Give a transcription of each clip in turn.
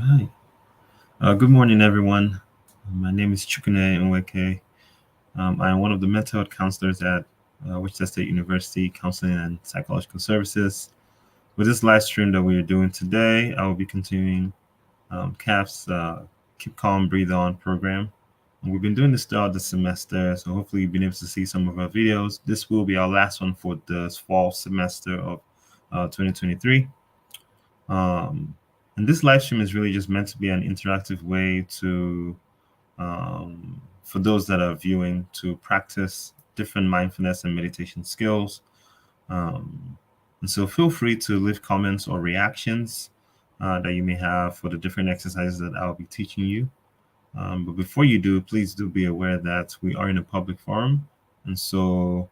Right. Good morning, everyone. My name is Chukune Nweke. I am one of the mental health counselors at Wichita State University Counseling and Psychological Services. With this live stream that we are doing today, I will be continuing CAP's Keep Calm, Breathe On program. And we've been doing this throughout the semester, so hopefully you've been able to see some of our videos. This will be our last one for the fall semester of 2023. And this live stream is really just meant to be an interactive way for those that are viewing to practice different mindfulness and meditation skills. And so feel free to leave comments or reactions that you may have for the different exercises that I'll be teaching you. But before you do, please do be aware that we are in a public forum. And so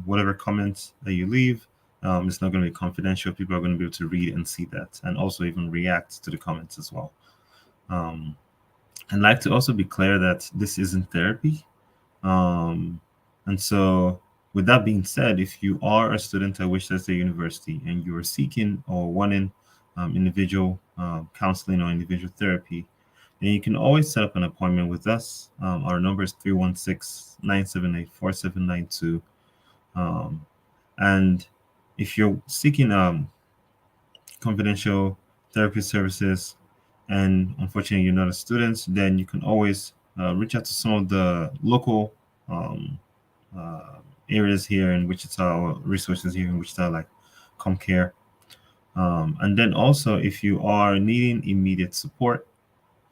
whatever comments that you leave, it's not going to be confidential. People are going to be able to read and see that and also even react to the comments as well. I'd like to also be clear that this isn't therapy. And so with that being said, if you are a student at Wichita State University and you are seeking or wanting individual counseling or individual therapy, then you can always set up an appointment with us. Our number is 316-978-4792. And if you're seeking confidential therapy services and unfortunately you're not a student, then you can always reach out to some of the local areas here in Wichita or resources here in Wichita, like ComCare. And then also, if you are needing immediate support,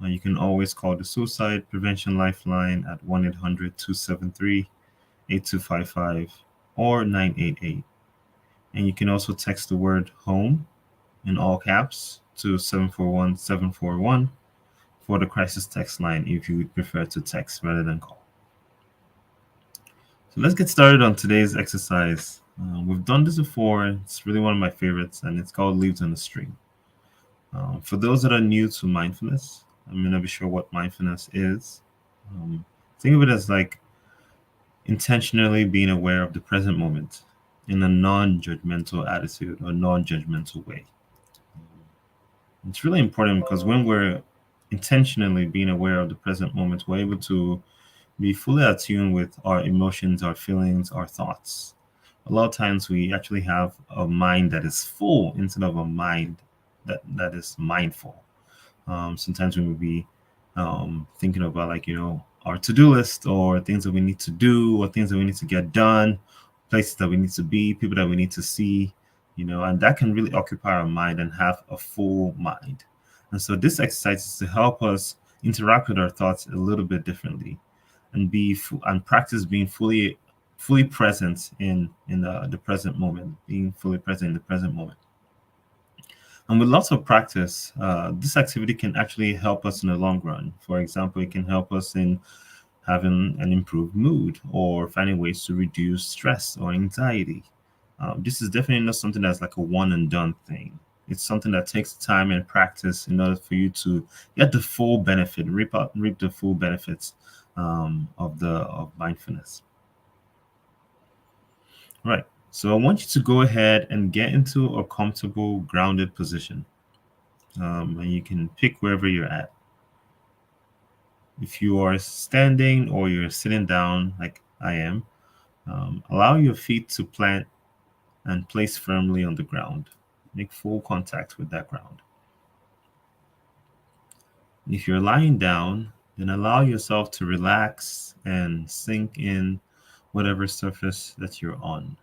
you can always call the Suicide Prevention Lifeline at 1-800-273-8255 or 988. And you can also text the word HOME in all caps to 741-741 for the crisis text line if you would prefer to text rather than call. So let's get started on today's exercise. We've done this before. It's really one of my favorites, and it's called Leaves on the Stream. For those that are new to mindfulness, I'm going to be sure what mindfulness is. Think of it as like intentionally being aware of the present moment in a non-judgmental attitude or non-judgmental way. It's really important because when we're intentionally being aware of the present moment, we're able to be fully attuned with our emotions, our feelings, our thoughts. A lot of times we actually have a mind that is full instead of a mind that is mindful. Sometimes we may be thinking about our to-do list or things that we need to do or things that we need to get done, places that we need to be, people that we need to see, and that can really occupy our mind and have a full mind. And so this exercise is to help us interact with our thoughts a little bit differently and practice being fully present in the present moment, being fully present in the present moment. And with lots of practice, this activity can actually help us in the long run. For example, it can help us in having an improved mood or finding ways to reduce stress or anxiety. This is definitely not something that's like a one and done thing. It's something that takes time and practice in order for you to get the full benefit, reap the full benefits of mindfulness. Right. So I want you to go ahead and get into a comfortable, grounded position. And you can pick wherever you're at. If you are standing or you're sitting down like I am, allow your feet to plant and place firmly on the ground. Make full contact with that ground. If you're lying down, then allow yourself to relax and sink in whatever surface that you're on.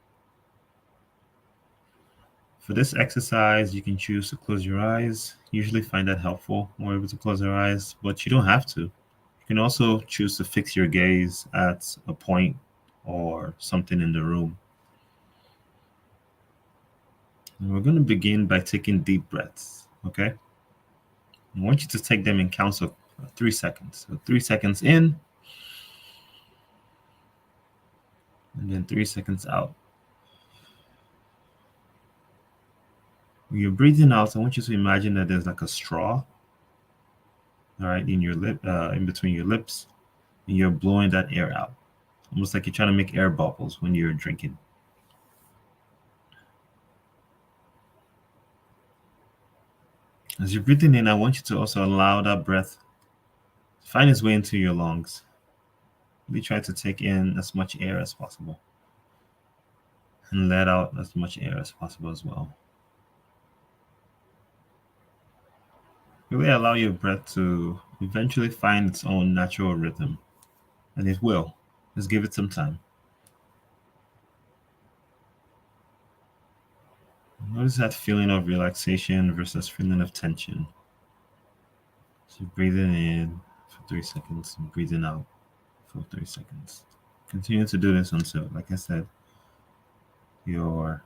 For this exercise, you can choose to close your eyes. Usually find that helpful. We're able to close our eyes, but you don't have to. You can also choose to fix your gaze at a point or something in the room. And we're going to begin by taking deep breaths, okay? I want you to take them in counts of 3 seconds. So 3 seconds in, and then 3 seconds out. When you're breathing out, I want you to imagine that there's like a straw, all right, in your lip, in between your lips, and you're blowing that air out, almost like you're trying to make air bubbles when you're drinking. As you're breathing in, I want you to also allow that breath to find its way into your lungs. Really try to take in as much air as possible and let out as much air as possible as well. Really allow your breath to eventually find its own natural rhythm, and it will. Just give it some time. Notice that feeling of relaxation versus feeling of tension. So breathing in for 3 seconds and breathing out for 3 seconds. Continue to do this until, like I said, your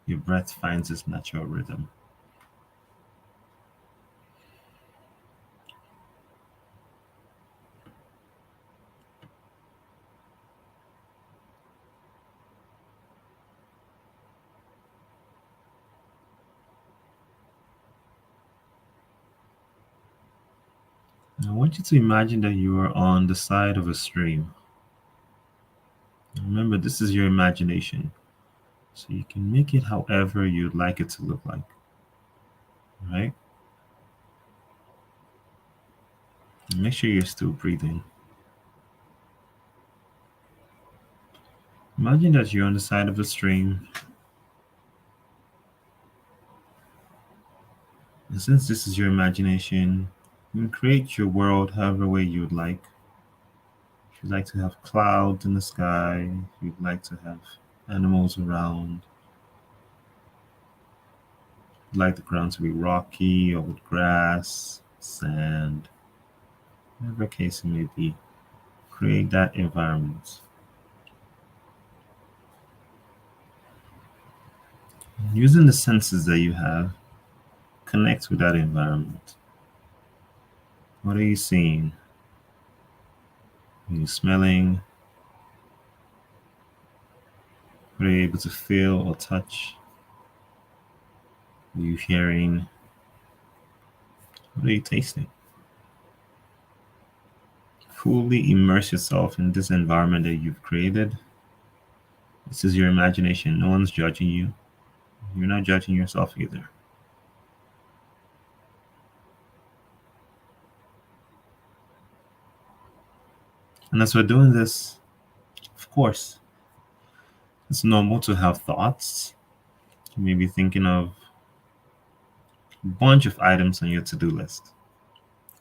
your breath finds its natural rhythm. I want you to imagine that you are on the side of a stream. Remember, this is your imagination, so you can make it however you'd like it to look like, right? And make sure you're still breathing. Imagine that you're on the side of a stream, and since this is your imagination, you can create your world however way you'd like. If you'd like to have clouds in the sky, if you'd like to have animals around, you'd like the ground to be rocky or with grass, sand, whatever case it may be, create that environment. Using the senses that you have, connect with that environment. What are you seeing? Are you smelling? What are you able to feel or touch? Are you hearing? What are you tasting? Fully immerse yourself in this environment that you've created. This is your imagination. No one's judging you. You're not judging yourself either. And as we're doing this, of course, it's normal to have thoughts. You may be thinking of a bunch of items on your to-do list.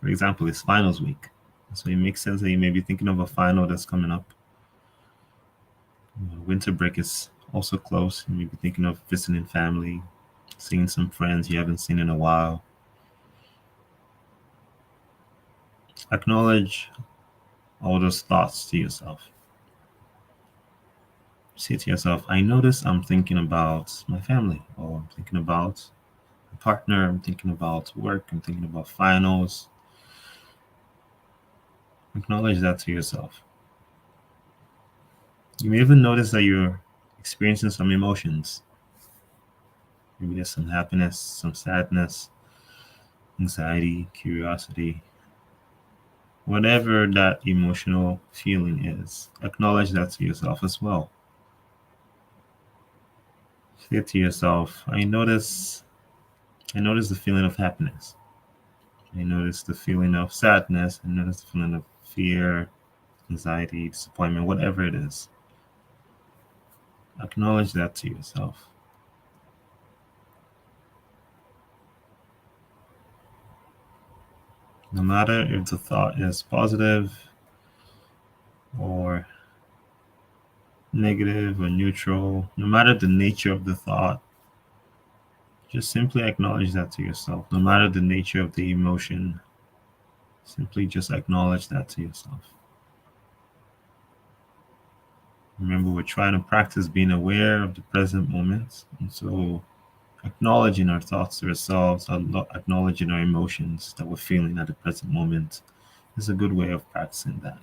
For example, it's finals week. So it makes sense that you may be thinking of a final that's coming up. Winter break is also close. You may be thinking of visiting family, seeing some friends you haven't seen in a while. Acknowledge all those thoughts to yourself. Say to yourself, I notice I'm thinking about my family, or I'm thinking about a partner, I'm thinking about work, I'm thinking about finals. Acknowledge that to yourself. You may even notice that you're experiencing some emotions. Maybe there's some happiness, some sadness, anxiety, curiosity, whatever that emotional feeling is. Acknowledge that to yourself as well. Say to yourself, I notice the feeling of happiness. I notice the feeling of sadness. I notice the feeling of fear, anxiety, disappointment, whatever it is. Acknowledge that to yourself. No matter if the thought is positive or negative or neutral, no matter the nature of the thought, just simply acknowledge that to yourself. No matter the nature of the emotion, simply just acknowledge that to yourself. Remember, we're trying to practice being aware of the present moment. And so, acknowledging our thoughts to ourselves, acknowledging our emotions that we're feeling at the present moment is a good way of practicing that.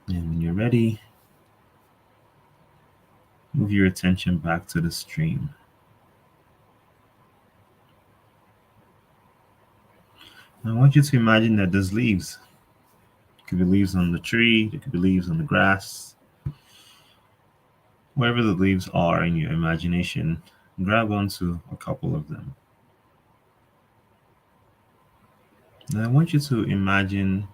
And when you're ready, move your attention back to the stream. I want you to imagine that there's leaves. It could be leaves on the tree, it could be leaves on the grass, Wherever the leaves are in your imagination, grab onto a couple of them. And I want you to imagine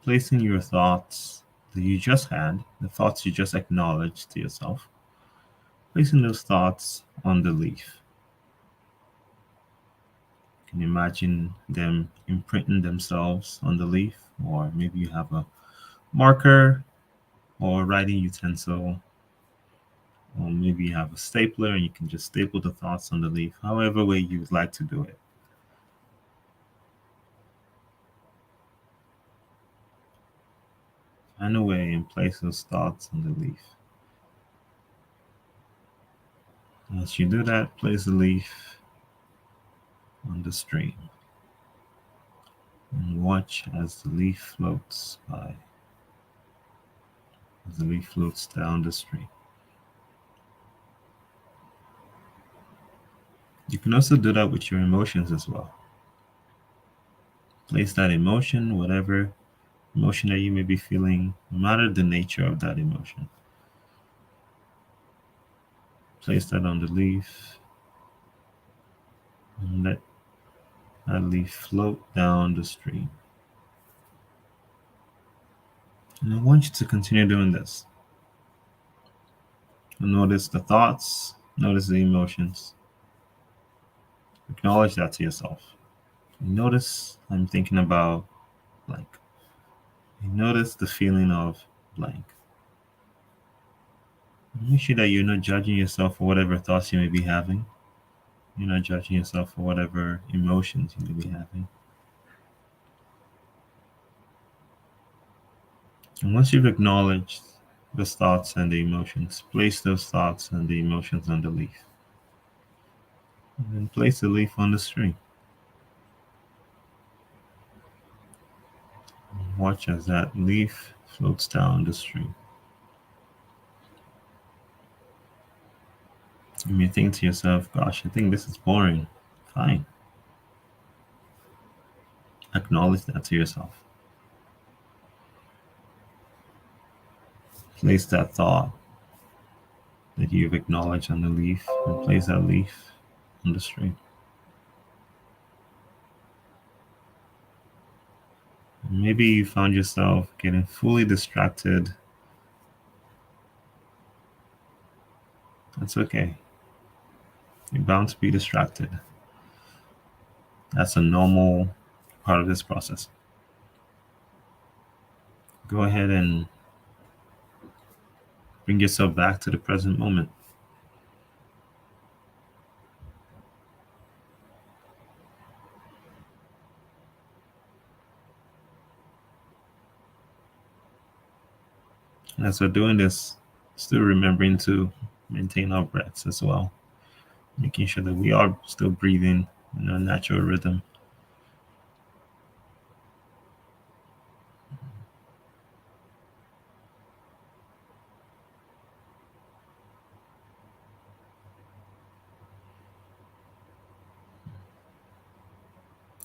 placing your thoughts that you just had, the thoughts you just acknowledged to yourself, placing those thoughts on the leaf. You can imagine them imprinting themselves on the leaf, or maybe you have a marker or writing utensil, or maybe you have a stapler and you can just staple the thoughts on the leaf, however way you would like to do it. Find a way and place those thoughts on the leaf. As you do that, place the leaf on the stream and watch as the leaf floats by, as the leaf floats down the stream. You can also do that with your emotions as well. Place that emotion, whatever emotion that you may be feeling, no matter the nature of that emotion. Place that on the leaf and let that leaf float down the stream. And I want you to continue doing this. And notice the thoughts, notice the emotions. Acknowledge that to yourself. Notice I'm thinking about blank. Notice the feeling of blank. Make sure that you're not judging yourself for whatever thoughts you may be having. You're not judging yourself for whatever emotions you may be having. And once you've acknowledged those thoughts and the emotions, place those thoughts and the emotions on the leaf. And then place the leaf on the string. Watch as that leaf floats down the stream. You may think to yourself, gosh, I think this is boring. Fine. Acknowledge that to yourself. Place that thought that you've acknowledged on the leaf and place that leaf on the string. Maybe you found yourself getting fully distracted. That's okay. You're bound to be distracted. That's a normal part of this process. Go ahead and bring yourself back to the present moment. And as we're doing this, still remembering to maintain our breaths as well, making sure that we are still breathing in a natural rhythm.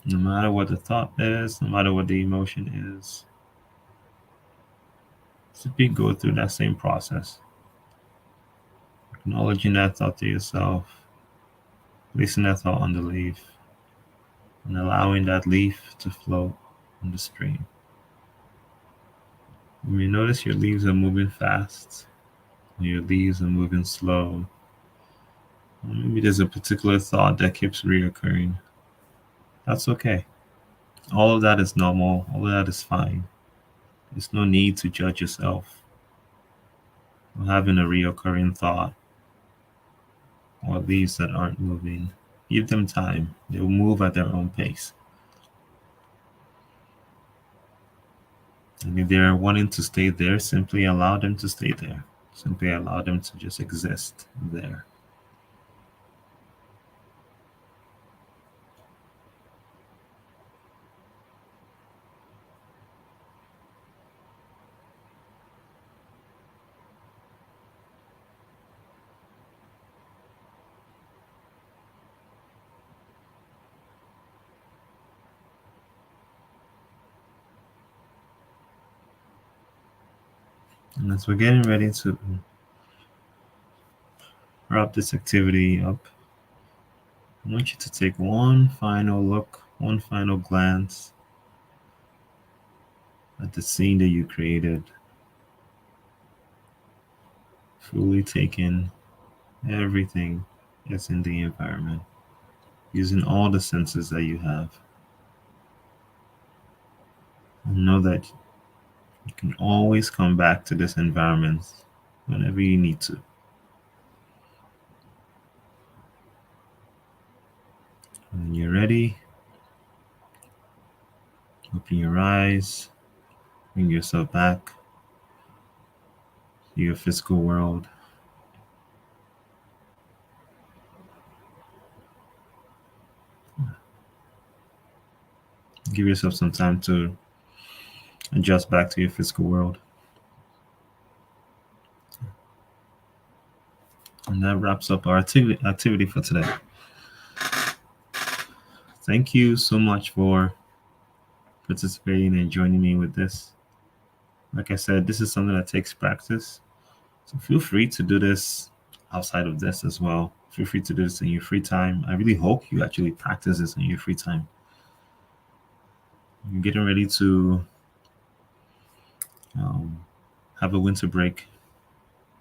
No matter what the thought is, no matter what the emotion is, simply go through that same process. Acknowledging that thought to yourself, placing that thought on the leaf, and allowing that leaf to float on the stream. You may notice your leaves are moving fast, or your leaves are moving slow. Or maybe there's a particular thought that keeps reoccurring. That's okay. All of that is normal, all of that is fine. There's no need to judge yourself for having a reoccurring thought or leaves that aren't moving. Give them time, they will move at their own pace. And if they're wanting to stay there, simply allow them to stay there. Simply allow them to just exist there. And as we're getting ready to wrap this activity up, I want you to take one final look, one final glance at the scene that you created, fully taking everything that's in the environment, using all the senses that you have. And know that you can always come back to this environment whenever you need to. When you're ready, open your eyes, bring yourself back to your physical world. Give yourself some time to adjust back to your physical world. And that wraps up our activity for today. Thank you so much for participating and joining me with this. Like I said, this is something that takes practice. So feel free to do this outside of this as well. Feel free to do this in your free time. I really hope you actually practice this in your free time. You're getting ready to um, have a winter break.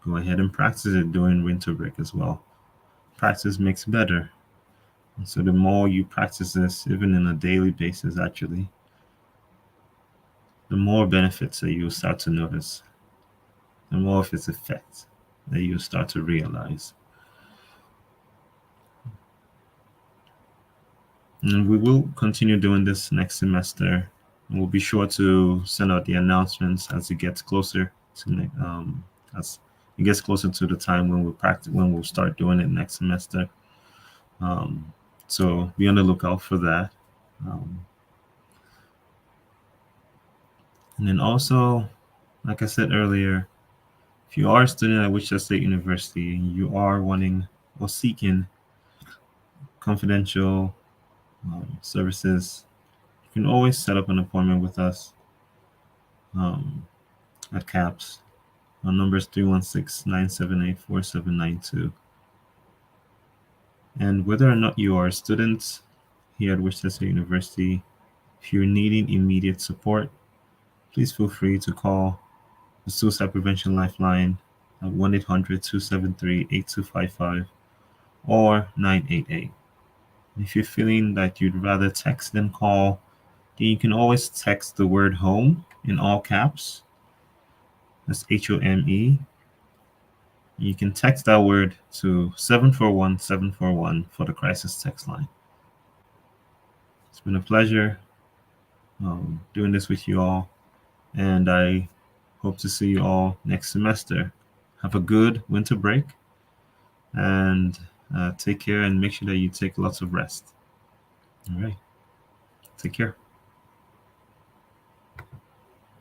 Go ahead and practice it during winter break as well. Practice makes better. And so the more you practice this, even in a daily basis, actually, the more benefits that you start to notice, the more of its effect that you start to realize. And we will continue doing this next semester. And we'll be sure to send out the announcements as it gets closer to as it gets closer to the time when we'll start doing it next semester. Um, so be on the lookout for that. Um, and then also, like I said earlier, if you are a student at Wichita State University and you are wanting or seeking confidential services, you can always set up an appointment with us at CAPS. Our number is 316-978-4792. And whether or not you are a student here at Wichita State University, if you're needing immediate support, please feel free to call the Suicide Prevention Lifeline at 1-800-273-8255 or 988. If you're feeling that you'd rather text than call, then you can always text the word home in all caps. That's HOME. You can text that word to 741-741 for the crisis text line. It's been a pleasure doing this with you all, and I hope to see you all next semester. Have a good winter break, and take care and make sure that you take lots of rest. All right. Take care.